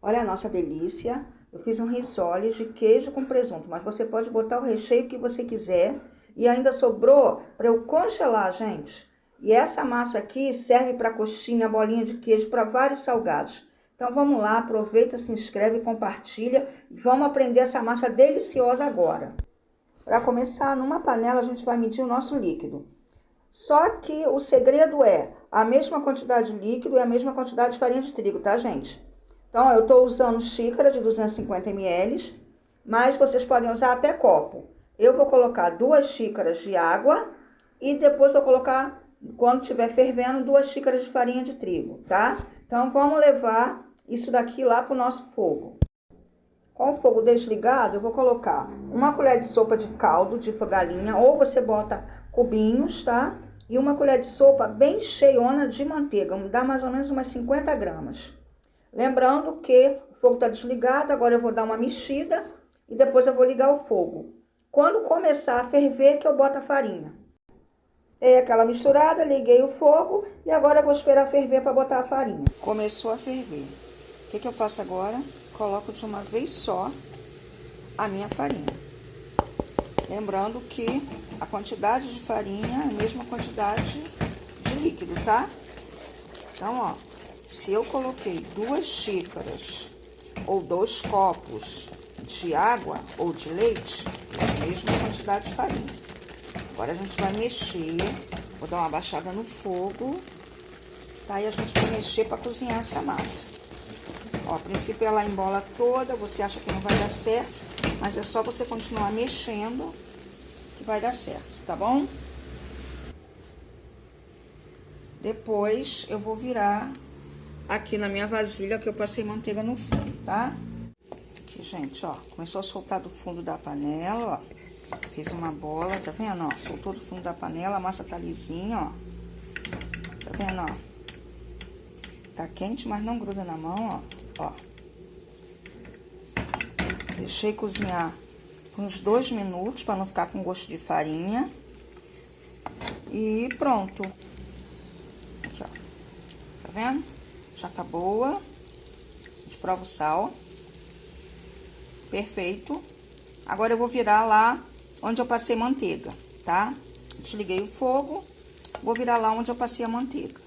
Olha a nossa delícia. Eu fiz um risole de queijo com presunto, mas você pode botar o recheio que você quiser. E ainda sobrou para eu congelar, gente. E essa massa aqui serve para coxinha, bolinha de queijo, para vários salgados. Então vamos lá, aproveita, se inscreve, compartilha. Vamos aprender essa massa deliciosa agora. Para começar, numa panela a gente vai medir o nosso líquido. Só que o segredo é a mesma quantidade de líquido e a mesma quantidade de farinha de trigo, tá, gente? Então, eu estou usando xícara de 250 ml, mas vocês podem usar até copo. Eu vou colocar 2 xícaras de água e depois vou colocar, quando estiver fervendo, 2 xícaras de farinha de trigo, tá? Então, vamos levar isso daqui lá para o nosso fogo. Com o fogo desligado, eu vou colocar 1 colher de sopa de caldo de galinha, ou você bota cubinhos, tá? E 1 colher de sopa bem cheiona de manteiga, dá mais ou menos umas 50 gramas. Lembrando que o fogo está desligado, agora eu vou dar uma mexida e depois eu vou ligar o fogo. Quando começar a ferver, que eu boto a farinha. Dei aquela misturada, liguei o fogo e agora eu vou esperar ferver para botar a farinha. Começou a ferver. O que eu faço agora? Coloco de uma vez só a minha farinha. Lembrando que a quantidade de farinha é a mesma quantidade de líquido, tá? Então, ó, se eu coloquei 2 xícaras ou 2 copos de água ou de leite, é a mesma quantidade de farinha. Agora a gente vai mexer, vou dar uma baixada no fogo, tá? E a gente vai mexer para cozinhar essa massa. Ó, a princípio ela embola toda, você acha que não vai dar certo, mas é só você continuar mexendo que vai dar certo, tá bom? Depois eu vou virar aqui na minha vasilha que eu passei manteiga no fundo, tá? Aqui, gente, ó, começou a soltar do fundo da panela, ó. Fiz uma bola, tá vendo, ó? Soltou do fundo da panela, a massa tá lisinha, ó. Tá vendo, ó? Tá quente, mas não gruda na mão, ó. Deixei cozinhar uns 2 minutos para não ficar com gosto de farinha. E pronto. Aqui, ó. Tá vendo? Já tá boa. A gente prova o sal. Perfeito. Agora eu vou virar lá onde eu passei manteiga, tá? Desliguei o fogo. Vou virar lá onde eu passei a manteiga.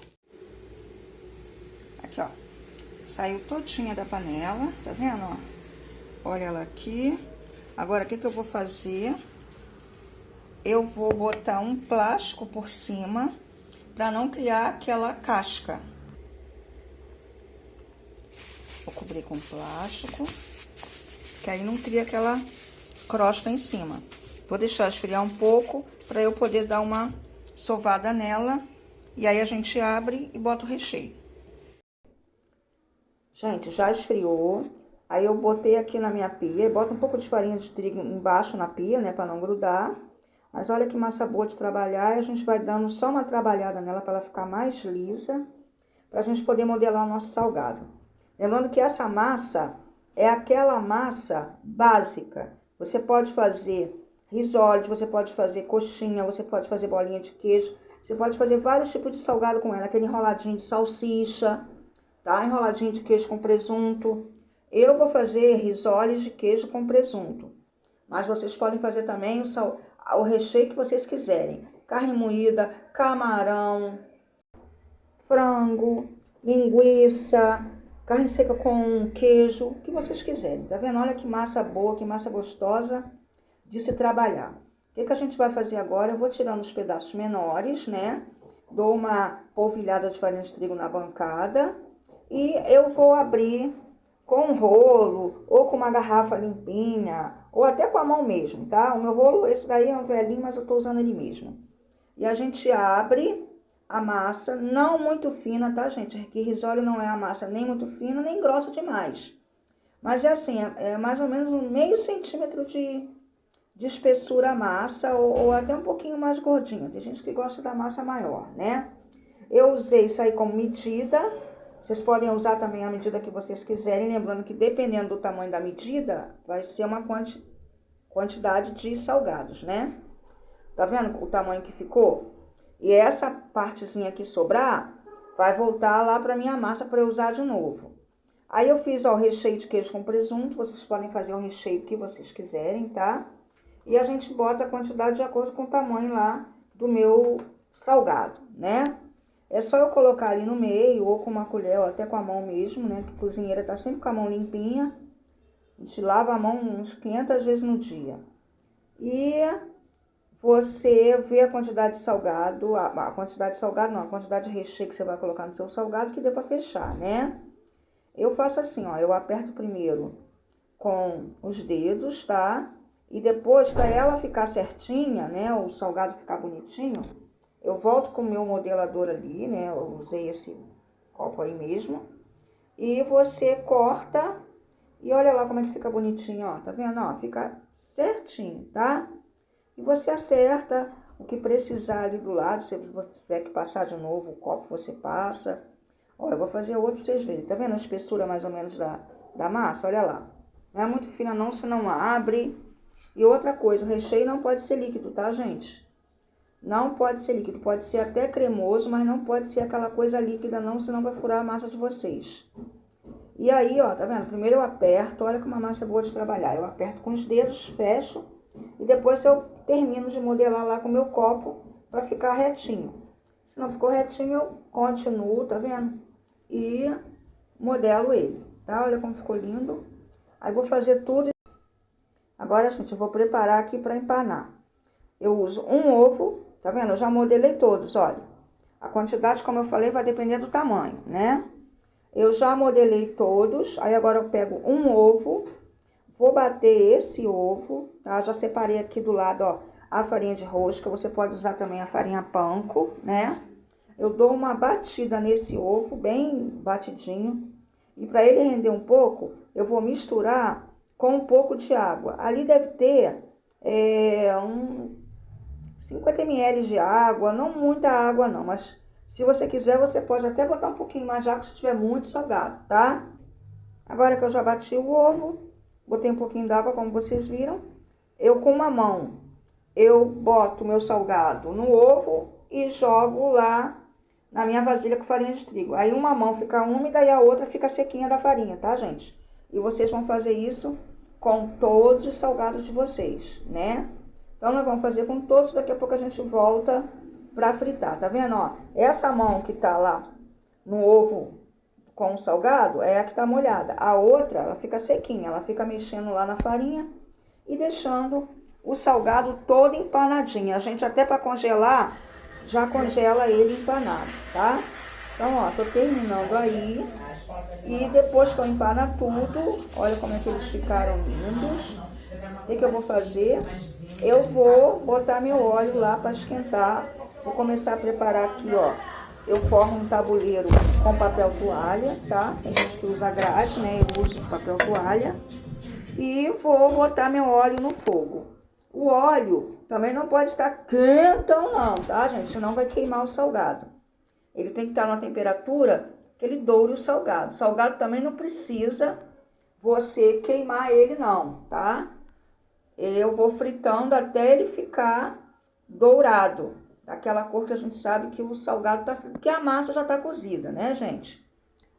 Aqui, ó. Saiu todinha da panela, tá vendo, ó? Olha ela aqui. Agora, o que eu vou fazer? Eu vou botar um plástico por cima para não criar aquela casca. Vou cobrir com plástico, que aí não cria aquela crosta em cima. Vou deixar esfriar um pouco para eu poder dar uma sovada nela. E aí a gente abre e bota o recheio. Gente, já esfriou. Aí eu botei aqui na minha pia, bota um pouco de farinha de trigo embaixo na pia, né, para não grudar. Mas olha que massa boa de trabalhar, e a gente vai dando só uma trabalhada nela para ela ficar mais lisa, pra gente poder modelar o nosso salgado. Lembrando que essa massa é aquela massa básica. Você pode fazer risole, você pode fazer coxinha, você pode fazer bolinha de queijo, você pode fazer vários tipos de salgado com ela, aquele enroladinho de salsicha, tá? Enroladinho de queijo com presunto. Eu vou fazer risoles de queijo com presunto, mas vocês podem fazer também o recheio que vocês quiserem. Carne moída, camarão, frango, linguiça, carne seca com queijo, o que vocês quiserem. Tá vendo? Olha que massa boa, que massa gostosa de se trabalhar. O que a gente vai fazer agora? Eu vou tirando os pedaços menores, né? Dou uma polvilhada de farinha de trigo na bancada e eu vou abrir com um rolo, ou com uma garrafa limpinha, ou até com a mão mesmo, tá? O meu rolo, esse daí é um velhinho, mas eu tô usando ele mesmo. E a gente abre a massa, não muito fina, tá, gente? Aqui risole não é a massa nem muito fina, nem grossa demais. Mas é assim, é mais ou menos um meio centímetro de espessura a massa, ou até um pouquinho mais gordinha. Tem gente que gosta da massa maior, né? Eu usei isso aí como medida. Vocês podem usar também a medida que vocês quiserem, lembrando que dependendo do tamanho da medida, vai ser uma quantidade de salgados, né? Tá vendo o tamanho que ficou? E essa partezinha que sobrar, vai voltar lá pra minha massa para eu usar de novo. Aí eu fiz, ó, o recheio de queijo com presunto. Vocês podem fazer o recheio que vocês quiserem, tá? E a gente bota a quantidade de acordo com o tamanho lá do meu salgado, né? É só eu colocar ali no meio, ou com uma colher, ou até com a mão mesmo, né? Porque a cozinheira tá sempre com a mão limpinha. A gente lava a mão uns 500 vezes no dia. E você vê a quantidade de salgado, a quantidade de salgado não, a quantidade de recheio que você vai colocar no seu salgado, que dê pra fechar, né? Eu faço assim, ó, eu aperto primeiro com os dedos, tá? E depois, para ela ficar certinha, né, o salgado ficar bonitinho, eu volto com o meu modelador ali, né, eu usei esse copo aí mesmo. E você corta e olha lá como é que fica bonitinho, ó, tá vendo? Ó, fica certinho, tá? E você acerta o que precisar ali do lado, se você tiver que passar de novo o copo, você passa. Ó, eu vou fazer outro pra vocês verem, tá vendo a espessura mais ou menos da massa? Olha lá. Não é muito fina não, senão abre. E outra coisa, o recheio não pode ser líquido, tá, gente? Não pode ser líquido, pode ser até cremoso, mas não pode ser aquela coisa líquida não, senão vai furar a massa de vocês. E aí, ó, tá vendo? Primeiro eu aperto, olha como a massa é boa de trabalhar. Eu aperto com os dedos, fecho, e depois eu termino de modelar lá com o meu copo pra ficar retinho. Se não ficou retinho, eu continuo, tá vendo? E modelo ele, tá? Olha como ficou lindo. Aí vou fazer tudo. Agora, gente, eu vou preparar aqui para empanar. Eu uso um ovo, tá vendo? Eu já modelei todos, olha. A quantidade, como eu falei, vai depender do tamanho, né? Eu já modelei todos, aí agora eu pego um ovo, vou bater esse ovo, tá? Já separei aqui do lado, ó, a farinha de rosca, você pode usar também a farinha panko, né? Eu dou uma batida nesse ovo, bem batidinho, e para ele render um pouco, eu vou misturar com um pouco de água. Ali deve ter 50 ml de água, não muita água não, mas se você quiser, você pode até botar um pouquinho mais de água se tiver muito salgado, tá? Agora que eu já bati o ovo, botei um pouquinho d'água, como vocês viram, eu com uma mão, eu boto o meu salgado no ovo e jogo lá na minha vasilha com farinha de trigo. Aí uma mão fica úmida e a outra fica sequinha da farinha, tá, gente? E vocês vão fazer isso com todos os salgados de vocês, né? Então, nós vamos fazer com todos, daqui a pouco a gente volta pra fritar, tá vendo, ó? Essa mão que tá lá no ovo com o salgado é a que tá molhada. A outra, ela fica sequinha, ela fica mexendo lá na farinha e deixando o salgado todo empanadinho. A gente até para congelar, já congela ele empanado, tá? Então, ó, tô terminando aí. E depois que eu empanar tudo, olha como é que eles ficaram lindos. O que eu vou fazer? Eu vou botar meu óleo lá para esquentar. Vou começar a preparar aqui, ó. Eu formo um tabuleiro com papel toalha, tá? Tem gente que usa grade, né? Eu uso papel toalha. E vou botar meu óleo no fogo. O óleo também não pode estar quentão não, tá, gente? Senão vai queimar o salgado. Ele tem que estar numa temperatura que ele doure o salgado. O salgado também não precisa você queimar ele não, tá? Eu vou fritando até ele ficar dourado. Daquela cor que a gente sabe que o salgado tá frito, porque a massa já tá cozida, né, gente?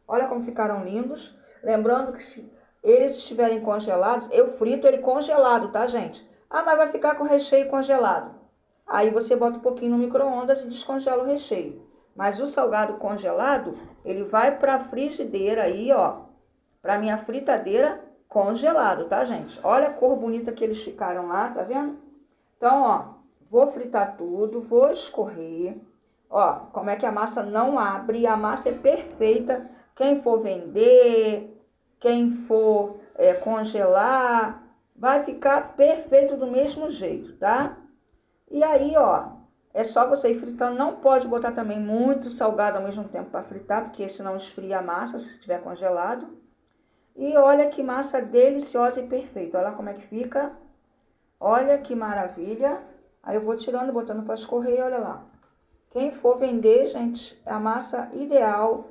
Olha como ficaram lindos. Lembrando que se eles estiverem congelados, eu frito ele congelado, tá, gente? Ah, mas vai ficar com o recheio congelado. Aí você bota um pouquinho no micro-ondas e descongela o recheio. Mas o salgado congelado, ele vai pra frigideira aí, ó. Pra minha fritadeira congelado, tá, gente? Olha a cor bonita que eles ficaram lá, tá vendo? Então, ó, vou fritar tudo, vou escorrer. Ó, como é que a massa não abre, a massa é perfeita. Quem for vender, quem for congelar, vai ficar perfeito do mesmo jeito, tá? E aí, ó, é só você ir fritando. Não pode botar também muito salgado ao mesmo tempo para fritar, porque senão esfria a massa se estiver congelado. E olha que massa deliciosa e perfeita. Olha como é que fica. Olha que maravilha. Aí eu vou tirando, botando para escorrer, olha lá. Quem for vender, gente, é a massa ideal.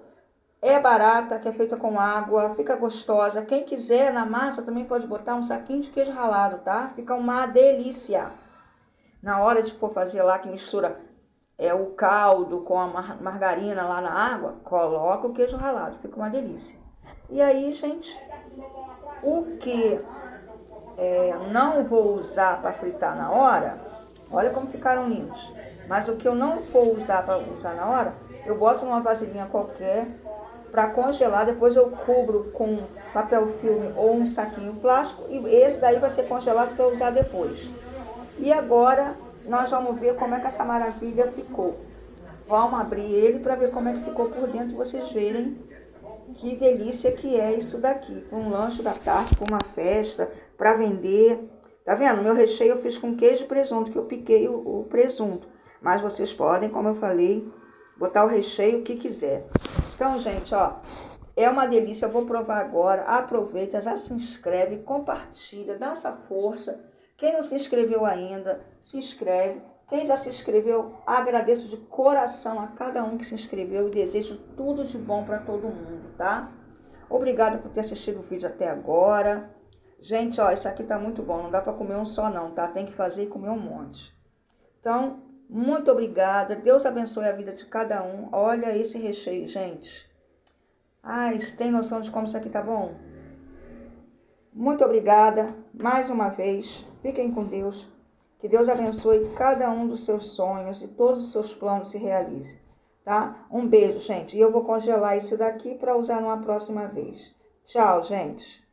É barata, que é feita com água, fica gostosa. Quem quiser na massa também pode botar um saquinho de queijo ralado, tá? Fica uma delícia. Na hora de for fazer lá, que mistura o caldo com a margarina lá na água, coloca o queijo ralado, fica uma delícia. E aí, gente, o que não vou usar para fritar na hora, olha como ficaram lindos. Mas o que eu não vou usar para usar na hora, eu boto numa vasilhinha qualquer para congelar. Depois eu cubro com papel filme ou um saquinho plástico e esse daí vai ser congelado para usar depois. E agora nós vamos ver como é que essa maravilha ficou. Vamos abrir ele para ver como é que ficou por dentro, vocês verem que delícia que é isso daqui. Para um lanche da tarde, para uma festa, para vender. Tá vendo? Meu recheio eu fiz com queijo e presunto, que eu piquei o presunto. Mas vocês podem, como eu falei, botar o recheio que quiser. Então, gente, ó, é uma delícia. Eu vou provar agora. Aproveita, já se inscreve, compartilha, dá essa força. Quem não se inscreveu ainda, se inscreve. Quem já se inscreveu, agradeço de coração a cada um que se inscreveu e desejo tudo de bom para todo mundo, tá? Obrigada por ter assistido o vídeo até agora. Gente, ó, isso aqui tá muito bom. Não dá para comer um só não, tá? Tem que fazer e comer um monte. Então, muito obrigada. Deus abençoe a vida de cada um. Olha esse recheio, gente. Ai, vocês têm noção de como isso aqui tá bom? Muito obrigada mais uma vez. Fiquem com Deus. Que Deus abençoe cada um dos seus sonhos e todos os seus planos se realizem, tá? Um beijo, gente. E eu vou congelar isso daqui para usar numa próxima vez. Tchau, gente.